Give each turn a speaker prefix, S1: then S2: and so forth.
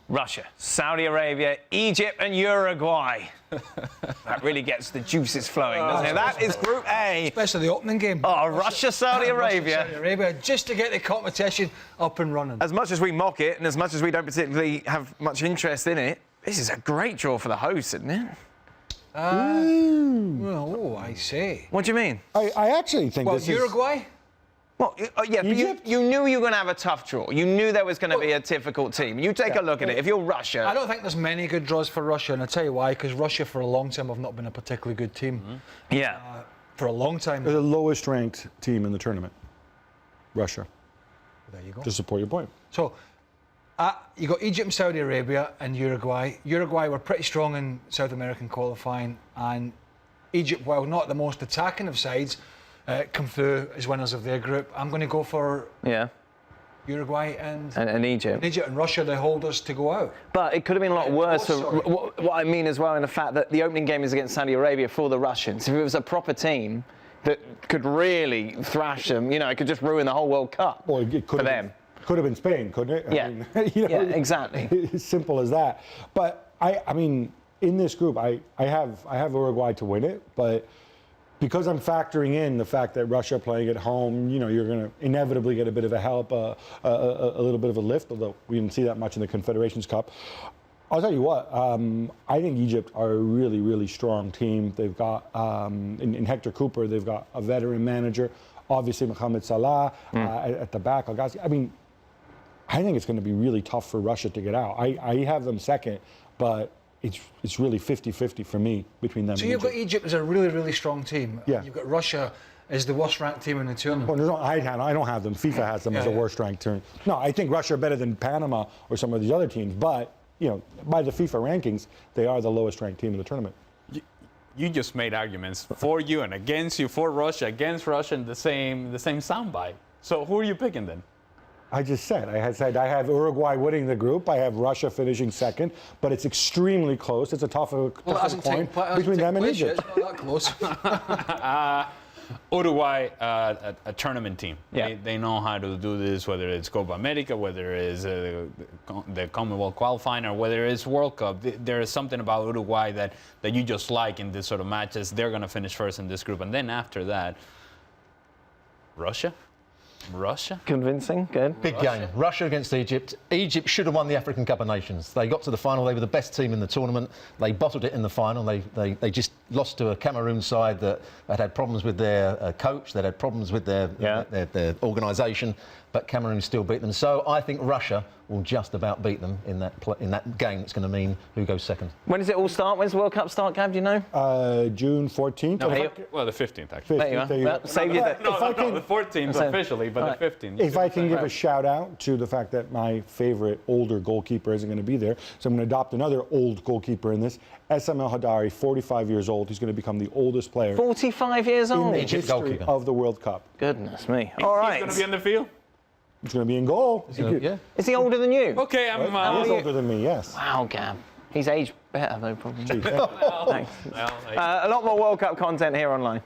S1: Russia, Saudi Arabia, Egypt and Uruguay. That really gets the juices flowing, doesn't it? That is Group A.
S2: Especially the opening game.
S1: Oh, Russia, Saudi Arabia.
S2: Saudi Arabia, just to get the competition up and running.
S1: As much as we mock it and as much as we don't particularly have much interest in it, this is a great draw for the hosts, isn't it?
S2: Oh, I see.
S1: What do you mean?
S3: I actually think this
S2: Uruguay?
S1: Well, yeah, but you knew you were going to have a tough draw. You knew there was going to be a difficult team. You take a look at it. If you're Russia...
S2: I don't think there's many good draws for Russia, and I'll tell you why, because Russia for a long time have not been a particularly good team.
S1: Mm-hmm. Yeah.
S2: For a long time.
S3: they're the lowest ranked team in the tournament. Russia.
S2: There you go.
S3: To support your point.
S2: So, you got Egypt and Saudi Arabia and Uruguay. Uruguay were pretty strong in South American qualifying, and Egypt, while not the most attacking of sides, come through as winners of their group. I'm going to go for Uruguay and
S1: Egypt.
S2: Egypt and Russia, the holders, to go out.
S1: But it could have been a lot worse. What I mean as well, in the fact that the opening game is against Saudi Arabia for the Russians. If it was a proper team that could really thrash them, it could just ruin the whole World Cup for them.
S3: Could have been Spain, couldn't it?
S1: Yeah. Yeah, exactly.
S3: As simple as that. But I mean, in this group, I have Uruguay to win it, but because I'm factoring in the fact that Russia playing at home, you're going to inevitably get a bit of a help, a little bit of a lift, although we didn't see that much in the Confederations Cup. I'll tell you what, I think Egypt are a really, really strong team. They've got, in Hector Cooper, they've got a veteran manager, obviously Mohamed Salah at the back. I mean, I think it's going to be really tough for Russia to get out. I have them second, but it's really 50-50 for me between them and Egypt.
S2: So you've got Egypt as a really, really strong team.
S3: Yeah.
S2: You've got Russia as the worst ranked team in the tournament.
S3: Well, no, I don't have them. FIFA has them as the worst ranked team. No, I think Russia are better than Panama or some of these other teams, but by the FIFA rankings, they are the lowest ranked team in the tournament.
S4: You just made arguments for you and against you, for Russia, against Russia, in the same soundbite. So who are you picking then?
S3: I just said, I have Uruguay winning the group. I have Russia finishing second, but it's extremely close. It's a tough coin between them and Egypt.
S2: It's not that close.
S4: Uruguay, a tournament team.
S1: Yeah.
S4: They know how to do this, whether it's Copa America, whether it's the Commonwealth qualifying, or whether it's World Cup. There is something about Uruguay that you just like in this sort of matches. They're going to finish first in this group. And then after that, Russia?
S1: Convincing, good.
S5: Big game. Russia against Egypt. Egypt should have won the African Cup of Nations. They got to the final. They were the best team in the tournament. They bottled it in the final. They just lost to a Cameroon side that had problems with their coach. That had problems with their organisation. But Cameroon still beat them. So I think Russia will just about beat them in that game. That's going to mean who goes second.
S1: When does it all start? When's the World Cup start, Gab? Do you know?
S3: June 14th.
S4: No, well, the 15th, actually.
S1: There you are. Well, save you that.
S4: No, the 14th officially, but the 15th.
S3: If I can give a shout out to the fact that my favorite older goalkeeper isn't going to be there, so I'm going to adopt another old goalkeeper in this. SM El Hadari, 45 years old. He's going to become the oldest player
S1: 45 years old?
S3: in the
S5: Egypt
S3: history
S5: goalkeeper.
S3: of the World Cup.
S1: Goodness me. All right.
S4: He's going to be in the field?
S3: He's going to be in goal.
S5: Yeah.
S1: Is he older than you?
S4: Okay, I'm...
S3: He's older than me, yes.
S1: Wow, Gab. He's aged better, though, probably.
S3: Gee,
S1: Thanks. A lot more World Cup content here online.